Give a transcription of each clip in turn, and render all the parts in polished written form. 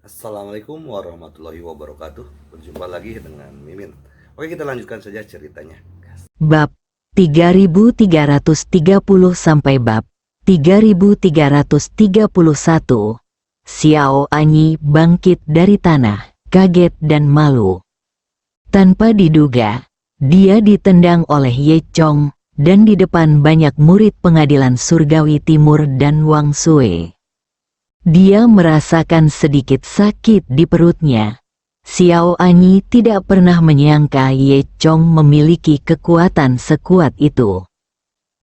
Assalamualaikum warahmatullahi wabarakatuh. Berjumpa lagi dengan Mimin. Kita lanjutkan saja ceritanya. Bab 3330 sampai bab 3331. Xiao Anyi bangkit dari tanah, kaget dan malu. Tanpa diduga, dia ditendang oleh Ye Chong, dan di depan banyak murid pengadilan surgawi timur dan Wang Sui. Dia merasakan sedikit sakit di perutnya. Xiao Anyi tidak pernah menyangka Ye Chong memiliki kekuatan sekuat itu.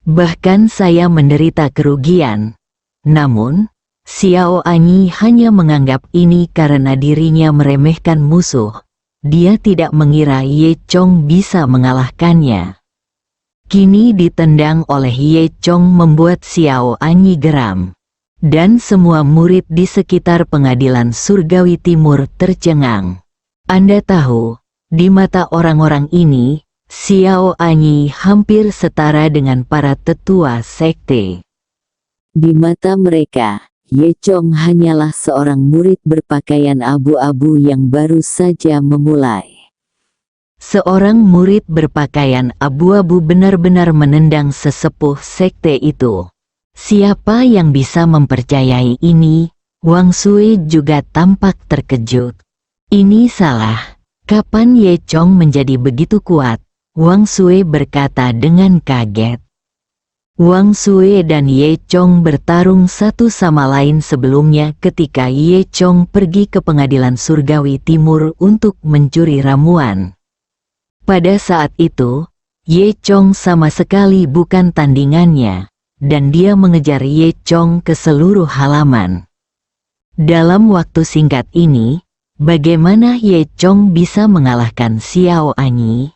Bahkan saya menderita kerugian. Namun, Xiao Anyi hanya menganggap ini karena dirinya meremehkan musuh. Dia tidak mengira Ye Chong bisa mengalahkannya. Kini ditendang oleh Ye Chong membuat Xiao Anyi geram. Dan semua murid di sekitar pengadilan surgawi timur tercengang. Anda tahu, di mata orang-orang ini, Xiao Anyi hampir setara dengan para tetua sekte. Di mata mereka, Ye Chong hanyalah seorang murid berpakaian abu-abu yang baru saja memulai. Seorang murid berpakaian abu-abu benar-benar menendang sesepuh sekte itu. Siapa yang bisa mempercayai ini? Wang Sui juga tampak terkejut. Ini salah. Kapan Ye Chong menjadi begitu kuat? Wang Sui berkata dengan kaget. Wang Sui dan Ye Chong bertarung satu sama lain sebelumnya ketika Ye Chong pergi ke pengadilan surgawi timur untuk mencuri ramuan. Pada saat itu, Ye Chong sama sekali bukan tandingannya, dan dia mengejar Ye Chong ke seluruh halaman. Dalam waktu singkat ini, bagaimana Ye Chong bisa mengalahkan Xiao Anyi?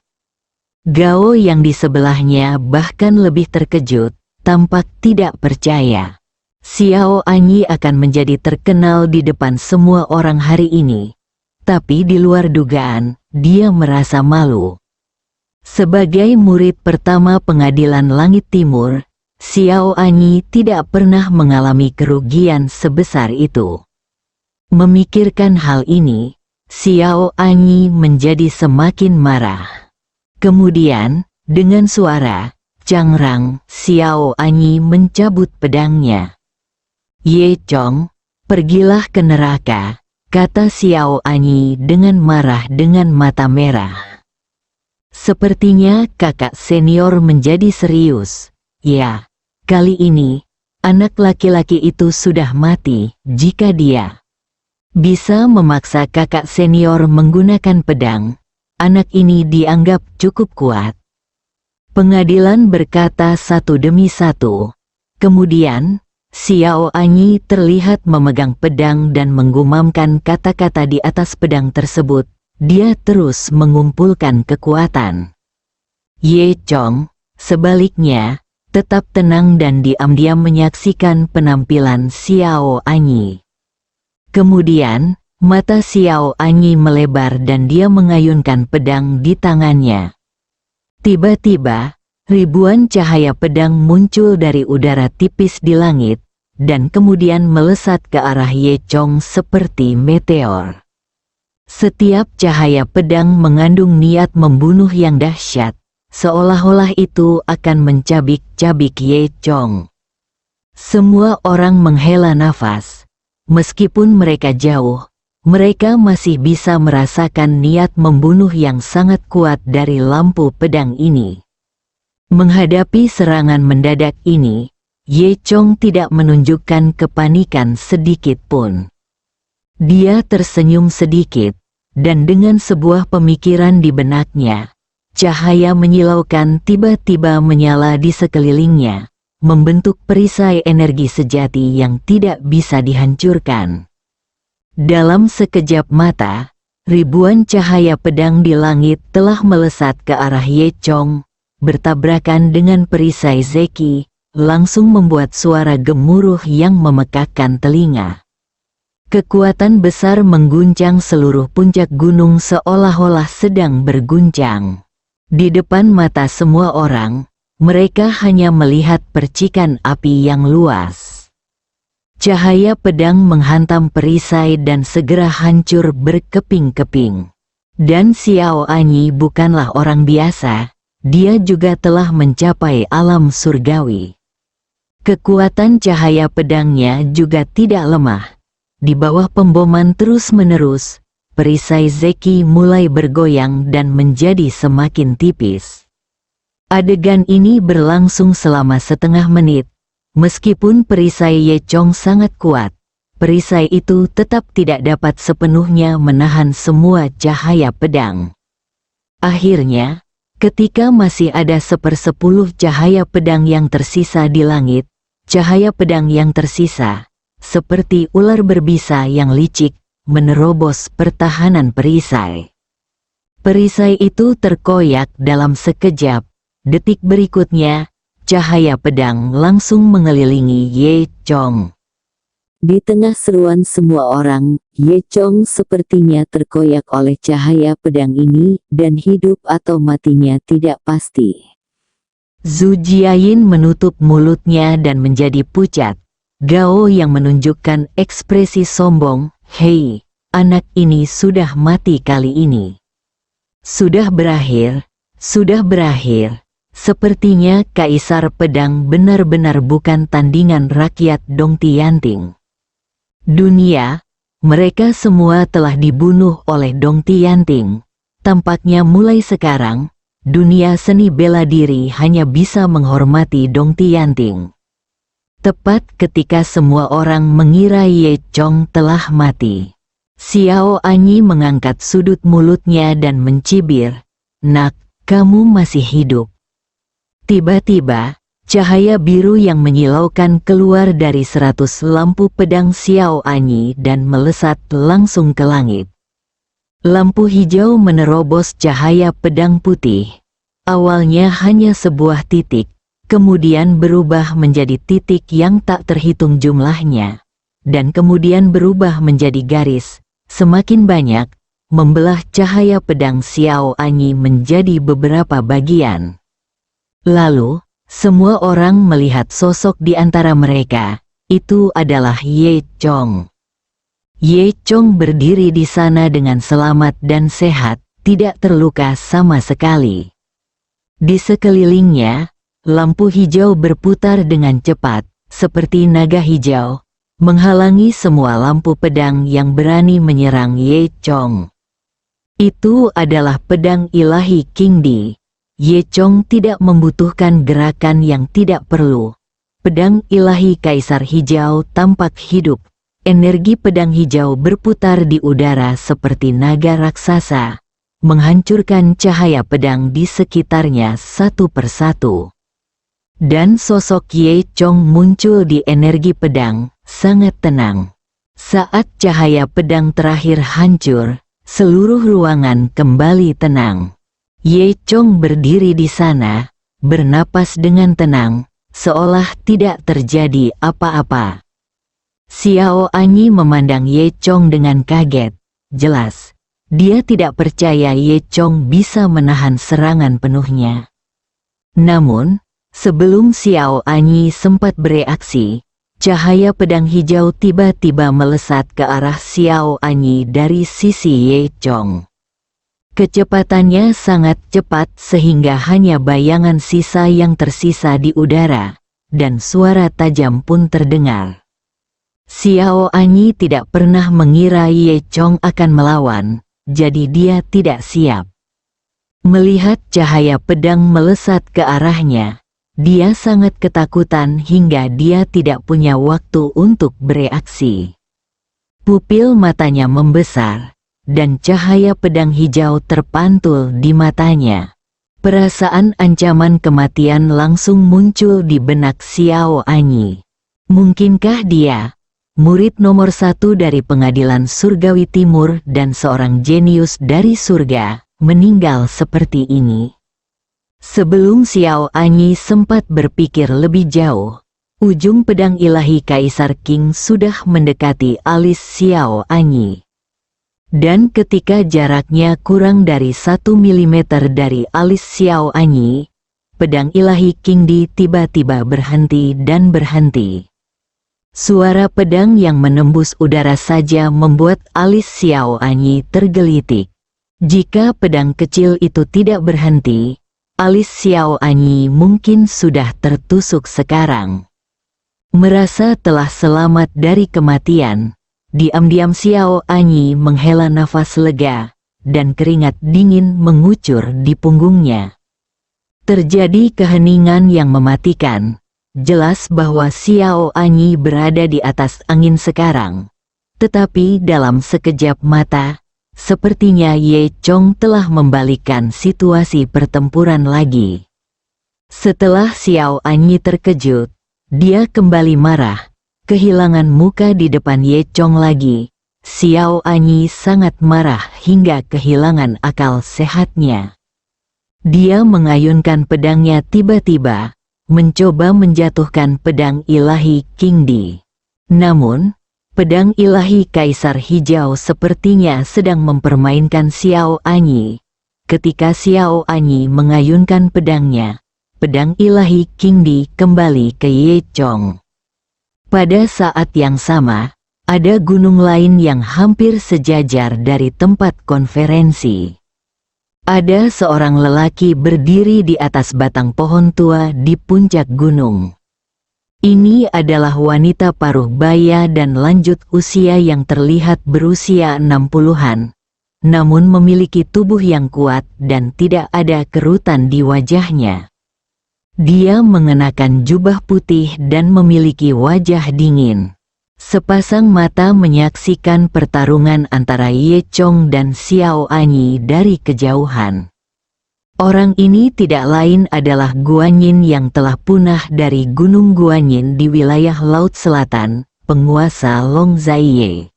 Gao yang di sebelahnya bahkan lebih terkejut, tampak tidak percaya. Xiao Anyi akan menjadi terkenal di depan semua orang hari ini. Tapi di luar dugaan, dia merasa malu. Sebagai murid pertama pengadilan Langit Timur, Xiao Anyi tidak pernah mengalami kerugian sebesar itu. Memikirkan hal ini, Xiao Anyi menjadi semakin marah. Kemudian, dengan suara cangrang, Xiao Anyi mencabut pedangnya. Ye Chong, pergilah ke neraka, kata Xiao Anyi dengan marah dengan mata merah. Sepertinya kakak senior menjadi serius. Ya, kali ini, anak laki-laki itu sudah mati. Jika dia bisa memaksa kakak senior menggunakan pedang, anak ini dianggap cukup kuat. Pengadilan berkata satu demi satu. Kemudian, Xiao Anyi terlihat memegang pedang dan menggumamkan kata-kata di atas pedang tersebut. Dia terus mengumpulkan kekuatan. Ye Chong, sebaliknya, tetap tenang dan diam-diam menyaksikan penampilan Xiao Anyi. Kemudian, mata Xiao Anyi melebar dan dia mengayunkan pedang di tangannya. Tiba-tiba, ribuan cahaya pedang muncul dari udara tipis di langit, dan kemudian melesat ke arah Ye Chong seperti meteor. Setiap cahaya pedang mengandung niat membunuh yang dahsyat. Seolah-olah itu akan mencabik-cabik Ye Chong. Semua orang menghela nafas. Meskipun mereka jauh, mereka masih bisa merasakan niat membunuh yang sangat kuat dari lampu pedang ini. Menghadapi serangan mendadak ini, Ye Chong tidak menunjukkan kepanikan sedikit pun. Dia tersenyum sedikit, dan dengan sebuah pemikiran di benaknya, cahaya menyilaukan tiba-tiba menyala di sekelilingnya, membentuk perisai energi sejati yang tidak bisa dihancurkan. Dalam sekejap mata, ribuan cahaya pedang di langit telah melesat ke arah Ye Chong, bertabrakan dengan perisai Zeki, langsung membuat suara gemuruh yang memekakkan telinga. Kekuatan besar mengguncang seluruh puncak gunung seolah-olah sedang berguncang. Di depan mata semua orang, mereka hanya melihat percikan api yang luas. Cahaya pedang menghantam perisai dan segera hancur berkeping-keping. Dan Xiao Anyi bukanlah orang biasa, dia juga telah mencapai alam surgawi. Kekuatan cahaya pedangnya juga tidak lemah. Di bawah pemboman terus-menerus, perisai Zeki mulai bergoyang dan menjadi semakin tipis. Adegan ini berlangsung selama setengah menit. Meskipun perisai Ye Chong sangat kuat, perisai itu tetap tidak dapat sepenuhnya menahan semua cahaya pedang. Akhirnya, ketika masih ada 1/10 cahaya pedang yang tersisa di langit, cahaya pedang yang tersisa, seperti ular berbisa yang licik, menerobos pertahanan perisai. Perisai itu terkoyak dalam sekejap. Detik berikutnya, cahaya pedang langsung mengelilingi Ye Chong. Di tengah seruan semua orang, Ye Chong sepertinya terkoyak oleh cahaya pedang ini, dan hidup atau matinya tidak pasti. Zhu Jiayin menutup mulutnya dan menjadi pucat. Gao yang menunjukkan ekspresi sombong, "Hei, anak ini sudah mati kali ini. Sudah berakhir, sudah berakhir." Sepertinya Kaisar Pedang benar-benar bukan tandingan rakyat Dong Tianting. Dunia, mereka semua telah dibunuh oleh Dong Tianting. Tampaknya mulai sekarang, dunia seni bela diri hanya bisa menghormati Dong Tianting. Tepat ketika semua orang mengira Ye Chong telah mati, Xiao Anyi mengangkat sudut mulutnya dan mencibir, "Nak, kamu masih hidup." Tiba-tiba, cahaya biru yang menyilaukan keluar dari 100 lampu pedang Xiao Anyi dan melesat langsung ke langit. Lampu hijau menerobos cahaya pedang putih. Awalnya hanya sebuah titik, kemudian berubah menjadi titik yang tak terhitung jumlahnya, dan kemudian berubah menjadi garis, semakin banyak, membelah cahaya pedang Xiao Anyi menjadi beberapa bagian. Lalu, semua orang melihat sosok di antara mereka, itu adalah Ye Chong. Ye Chong berdiri di sana dengan selamat dan sehat, tidak terluka sama sekali. Di sekelilingnya, lampu hijau berputar dengan cepat, seperti naga hijau, menghalangi semua lampu pedang yang berani menyerang Ye Chong. Itu adalah pedang ilahi King Di. Ye Chong tidak membutuhkan gerakan yang tidak perlu. Pedang ilahi Kaisar Hijau tampak hidup. Energi pedang hijau berputar di udara seperti naga raksasa, menghancurkan cahaya pedang di sekitarnya satu persatu. Dan sosok Ye Chong muncul di energi pedang, sangat tenang. Saat cahaya pedang terakhir hancur, seluruh ruangan kembali tenang. Ye Chong berdiri di sana, bernapas dengan tenang, seolah tidak terjadi apa-apa. Xiao Anyi memandang Ye Chong dengan kaget. Jelas, dia tidak percaya Ye Chong bisa menahan serangan penuhnya. Namun, sebelum Xiao Anyi sempat bereaksi, cahaya pedang hijau tiba-tiba melesat ke arah Xiao Anyi dari sisi Ye Chong. Kecepatannya sangat cepat sehingga hanya bayangan sisa yang tersisa di udara, dan suara tajam pun terdengar. Xiao Anyi tidak pernah mengira Ye Chong akan melawan, jadi dia tidak siap. Melihat cahaya pedang melesat ke arahnya, dia sangat ketakutan hingga dia tidak punya waktu untuk bereaksi. Pupil matanya membesar, dan cahaya pedang hijau terpantul di matanya. Perasaan ancaman kematian langsung muncul di benak Xiao Anyi. Mungkinkah dia, murid nomor 1 dari Pengadilan Surgawi Timur dan seorang jenius dari surga, meninggal seperti ini? Sebelum Xiao Anyi sempat berpikir lebih jauh, ujung pedang ilahi Kaisar Qing sudah mendekati alis Xiao Anyi. Dan ketika jaraknya kurang dari 1 mm dari alis Xiao Anyi, pedang ilahi King Di tiba-tiba berhenti dan berhenti. Suara pedang yang menembus udara saja membuat alis Xiao Anyi tergelitik. Jika pedang kecil itu tidak berhenti, alis Xiao Anyi mungkin sudah tertusuk sekarang. Merasa telah selamat dari kematian, diam-diam Xiao Anyi menghela nafas lega, dan keringat dingin mengucur di punggungnya. Terjadi keheningan yang mematikan. Jelas bahwa Xiao Anyi berada di atas angin sekarang. Tetapi dalam sekejap mata, sepertinya Ye Chong telah membalikkan situasi pertempuran lagi. Setelah Xiao Anyi terkejut, dia kembali marah, kehilangan muka di depan Ye Chong lagi. Xiao Anyi sangat marah hingga kehilangan akal sehatnya. Dia mengayunkan pedangnya tiba-tiba, mencoba menjatuhkan pedang ilahi King Di. Namun, pedang ilahi Kaisar Hijau sepertinya sedang mempermainkan Xiao Anyi. Ketika Xiao Anyi mengayunkan pedangnya, pedang ilahi King Di kembali ke Ye Chong. Pada saat yang sama, ada gunung lain yang hampir sejajar dari tempat konferensi. Ada seorang lelaki berdiri di atas batang pohon tua di puncak gunung. Ini adalah wanita paruh baya dan lanjut usia yang terlihat berusia 60-an, namun memiliki tubuh yang kuat dan tidak ada kerutan di wajahnya. Dia mengenakan jubah putih dan memiliki wajah dingin. Sepasang mata menyaksikan pertarungan antara Ye Chong dan Xiao Anyi dari kejauhan. Orang ini tidak lain adalah Guanyin yang telah punah dari Gunung Guanyin di wilayah Laut Selatan, penguasa Long Zaiye.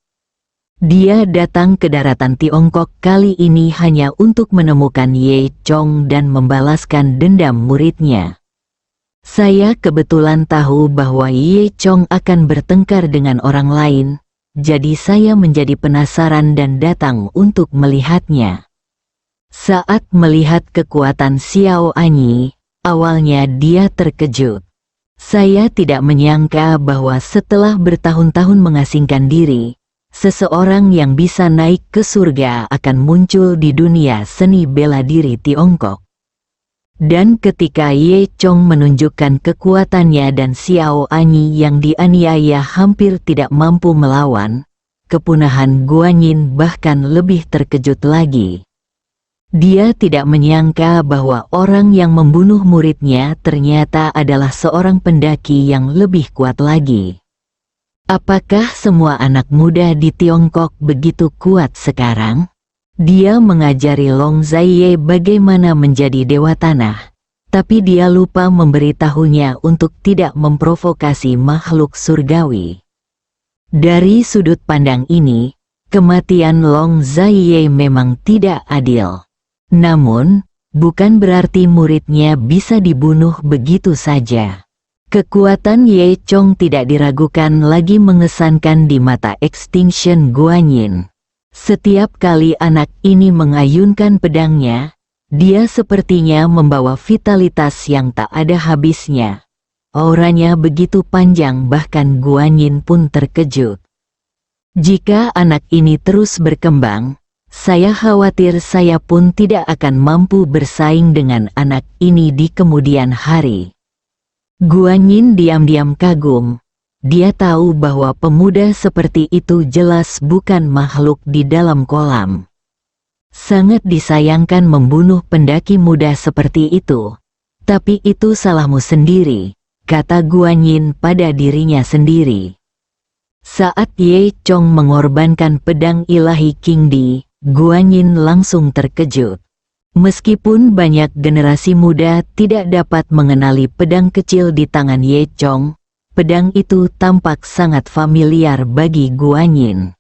Dia datang ke daratan Tiongkok kali ini hanya untuk menemukan Ye Chong dan membalaskan dendam muridnya. Saya kebetulan tahu bahwa Ye Chong akan bertengkar dengan orang lain, jadi saya menjadi penasaran dan datang untuk melihatnya. Saat melihat kekuatan Xiao Anyi, awalnya dia terkejut. Saya tidak menyangka bahwa setelah bertahun-tahun mengasingkan diri, seseorang yang bisa naik ke surga akan muncul di dunia seni bela diri Tiongkok. Dan ketika Ye Chong menunjukkan kekuatannya dan Xiao Anyi yang dianiaya hampir tidak mampu melawan, kepunahan Guanyin bahkan lebih terkejut lagi. Dia tidak menyangka bahwa orang yang membunuh muridnya ternyata adalah seorang pendaki yang lebih kuat lagi. Apakah semua anak muda di Tiongkok begitu kuat sekarang? Dia mengajari Long Zaiye bagaimana menjadi dewa tanah, tapi dia lupa memberitahunya untuk tidak memprovokasi makhluk surgawi. Dari sudut pandang ini, kematian Long Zaiye memang tidak adil. Namun, bukan berarti muridnya bisa dibunuh begitu saja. Kekuatan Ye Chong tidak diragukan lagi mengesankan di mata Extinction Guanyin. Setiap kali anak ini mengayunkan pedangnya, dia sepertinya membawa vitalitas yang tak ada habisnya. Auranya begitu panjang bahkan Guanyin pun terkejut. Jika anak ini terus berkembang, saya khawatir saya pun tidak akan mampu bersaing dengan anak ini di kemudian hari. Guanyin diam-diam kagum. Dia tahu bahwa pemuda seperti itu jelas bukan makhluk di dalam kolam. Sangat disayangkan membunuh pendaki muda seperti itu. Tapi itu salahmu sendiri, kata Guanyin pada dirinya sendiri. Saat Ye Chong mengorbankan pedang ilahi King Di, Guanyin langsung terkejut. Meskipun banyak generasi muda tidak dapat mengenali pedang kecil di tangan Ye Chong, pedang itu tampak sangat familiar bagi Guanyin.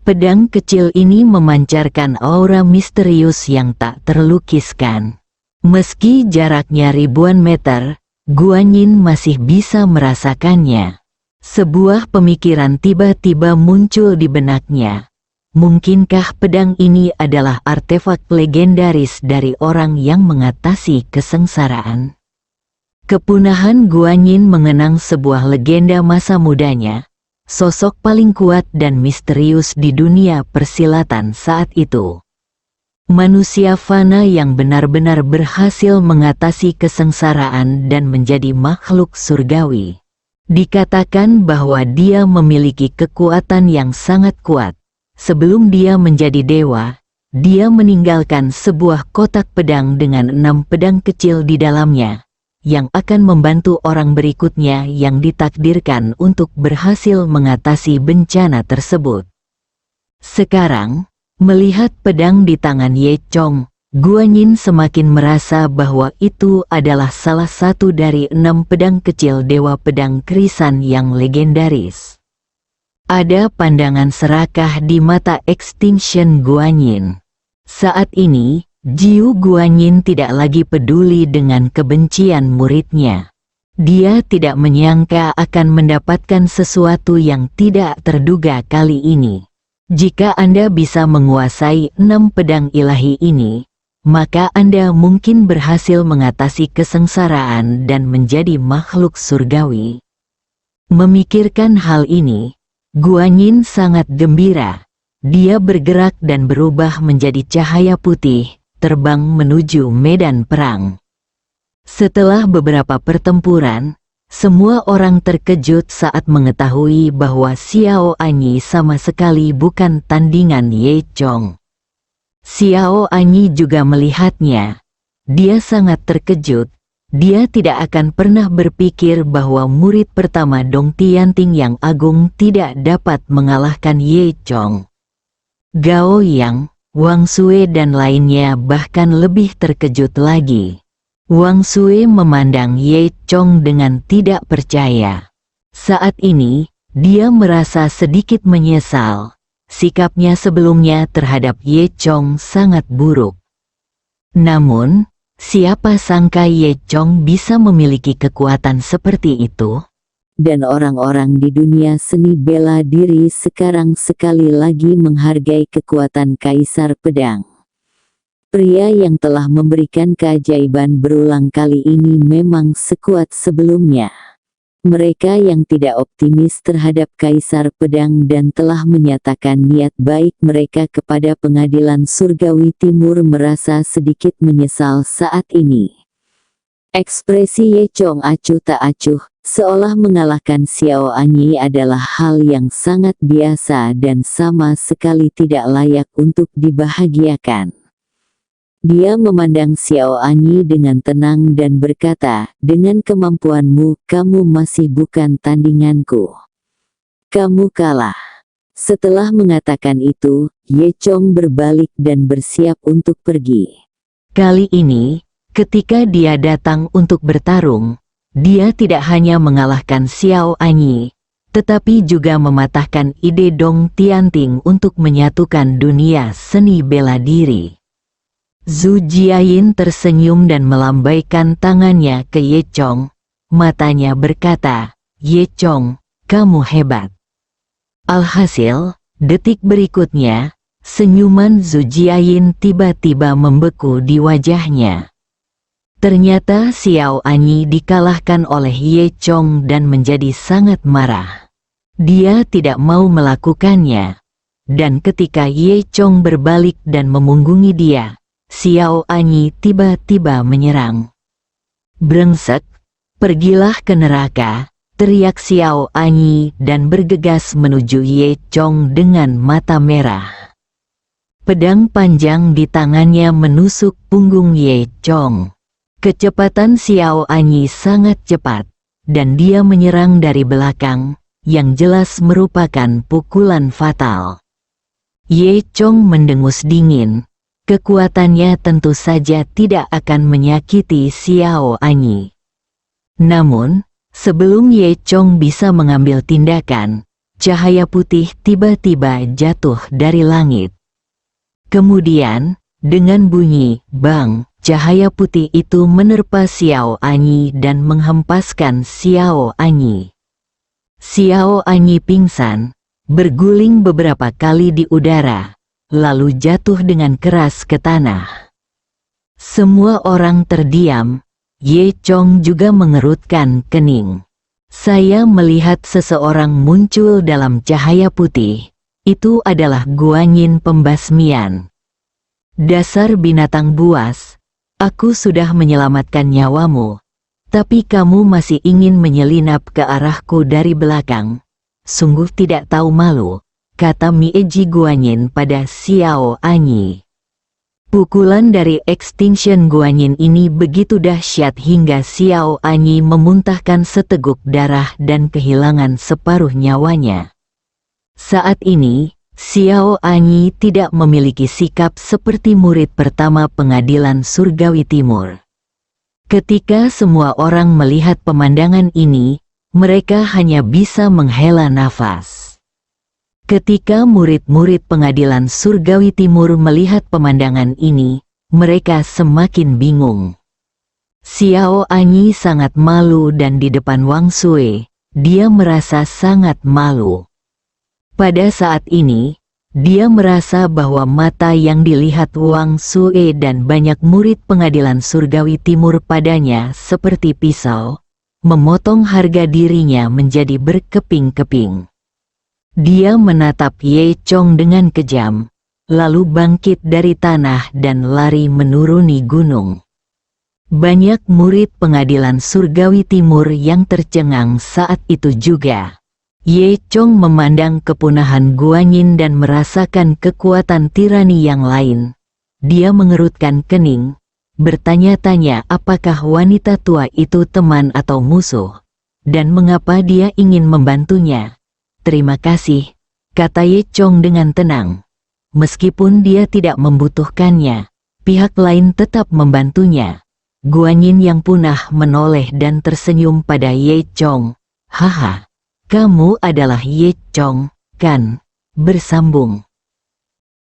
Pedang kecil ini memancarkan aura misterius yang tak terlukiskan. Meski jaraknya ribuan meter, Guanyin masih bisa merasakannya. Sebuah pemikiran tiba-tiba muncul di benaknya. Mungkinkah pedang ini adalah artefak legendaris dari orang yang mengatasi kesengsaraan? Kepunahan Guanyin mengenang sebuah legenda masa mudanya, sosok paling kuat dan misterius di dunia persilatan saat itu. Manusia fana yang benar-benar berhasil mengatasi kesengsaraan dan menjadi makhluk surgawi. Dikatakan bahwa dia memiliki kekuatan yang sangat kuat. Sebelum dia menjadi dewa, dia meninggalkan sebuah kotak pedang dengan 6 pedang kecil di dalamnya, yang akan membantu orang berikutnya yang ditakdirkan untuk berhasil mengatasi bencana tersebut. Sekarang, melihat pedang di tangan Ye Chong, Guanyin semakin merasa bahwa itu adalah salah satu dari 6 pedang kecil Dewa Pedang Krisan yang legendaris. Ada pandangan serakah di mata Extinction Guanyin. Saat ini, Jiu Guanyin tidak lagi peduli dengan kebencian muridnya. Dia tidak menyangka akan mendapatkan sesuatu yang tidak terduga kali ini. Jika Anda bisa menguasai 6 pedang ilahi ini, maka Anda mungkin berhasil mengatasi kesengsaraan dan menjadi makhluk surgawi. Memikirkan hal ini, Guanyin sangat gembira. Dia bergerak dan berubah menjadi cahaya putih, terbang menuju medan perang. Setelah beberapa pertempuran, semua orang terkejut saat mengetahui bahwa Xiao Anyi sama sekali bukan tandingan Ye Chong. Xiao Anyi juga melihatnya. Dia sangat terkejut. Dia tidak akan pernah berpikir bahwa murid pertama Dong Tianting yang agung tidak dapat mengalahkan Ye Chong. Gao Yang, Wang Sui dan lainnya bahkan lebih terkejut lagi. Wang Sui memandang Ye Chong dengan tidak percaya. Saat ini, dia merasa sedikit menyesal. Sikapnya sebelumnya terhadap Ye Chong sangat buruk. Namun, siapa sangka Ye Chong bisa memiliki kekuatan seperti itu? Dan orang-orang di dunia seni bela diri sekarang sekali lagi menghargai kekuatan Kaisar Pedang. Pria yang telah memberikan keajaiban berulang kali ini memang sekuat sebelumnya. Mereka yang tidak optimis terhadap Kaisar Pedang dan telah menyatakan niat baik mereka kepada pengadilan surgawi timur merasa sedikit menyesal saat ini. Ekspresi Ye Chong acuh tak acuh, seolah mengalahkan Xiao Anyi adalah hal yang sangat biasa dan sama sekali tidak layak untuk dibahagiakan. Dia memandang Xiao Anyi dengan tenang dan berkata, dengan kemampuanmu, kamu masih bukan tandinganku. Kamu kalah. Setelah mengatakan itu, Ye Chong berbalik dan bersiap untuk pergi. Kali ini, ketika dia datang untuk bertarung, dia tidak hanya mengalahkan Xiao Anyi, tetapi juga mematahkan ide Dong Tianting untuk menyatukan dunia seni bela diri. Zhu Jiayin tersenyum dan melambaikan tangannya ke Ye Chong. Matanya berkata, Ye Chong, kamu hebat. Alhasil, detik berikutnya, senyuman Zhu Jiayin tiba-tiba membeku di wajahnya. Ternyata Xiao Anyi dikalahkan oleh Ye Chong dan menjadi sangat marah. Dia tidak mau melakukannya. Dan ketika Ye Chong berbalik dan memunggungi dia, Xiao Anyi tiba-tiba menyerang. Brengsek, pergilah ke neraka, teriak Xiao Anyi dan bergegas menuju Ye Chong dengan mata merah. Pedang panjang di tangannya menusuk punggung Ye Chong. Kecepatan Xiao Anyi sangat cepat, dan dia menyerang dari belakang, yang jelas merupakan pukulan fatal. Ye Chong mendengus dingin. Kekuatannya tentu saja tidak akan menyakiti Xiao Anyi. Namun, sebelum Ye Chong bisa mengambil tindakan, cahaya putih tiba-tiba jatuh dari langit. Kemudian, dengan bunyi bang, cahaya putih itu menerpa Xiao Anyi dan menghempaskan Xiao Anyi. Xiao Anyi pingsan, berguling beberapa kali di udara, lalu jatuh dengan keras ke tanah. Semua orang terdiam, Ye Chong juga mengerutkan kening. Saya melihat seseorang muncul dalam cahaya putih. Itu adalah Guanyin pembasmian. Dasar binatang buas, aku sudah menyelamatkan nyawamu, tapi kamu masih ingin menyelinap ke arahku dari belakang. Sungguh tidak tahu malu, kata Mieji Guanyin pada Xiao Anyi. Pukulan dari Extinction Guanyin ini begitu dahsyat hingga Xiao Anyi memuntahkan seteguk darah dan kehilangan separuh nyawanya. Saat ini, Xiao Anyi tidak memiliki sikap seperti murid pertama pengadilan surgawi timur. Ketika semua orang melihat pemandangan ini, mereka hanya bisa menghela nafas. Ketika murid-murid pengadilan surgawi timur melihat pemandangan ini, mereka semakin bingung. Xiao Anyi sangat malu dan di depan Wang Sui, dia merasa sangat malu. Pada saat ini, dia merasa bahwa mata yang dilihat Wang Sui dan banyak murid pengadilan surgawi timur padanya seperti pisau, memotong harga dirinya menjadi berkeping-keping. Dia menatap Ye Chong dengan kejam, lalu bangkit dari tanah dan lari menuruni gunung. Banyak murid pengadilan surgawi timur yang tercengang saat itu juga. Ye Chong memandang kepunahan Guanyin dan merasakan kekuatan tirani yang lain. Dia mengerutkan kening, bertanya-tanya apakah wanita tua itu teman atau musuh, dan mengapa dia ingin membantunya. Terima kasih, kata Ye Chong dengan tenang. Meskipun dia tidak membutuhkannya, pihak lain tetap membantunya. Guanyin yang punah menoleh dan tersenyum pada Ye Chong. Haha, kamu adalah Ye Chong, kan? Bersambung.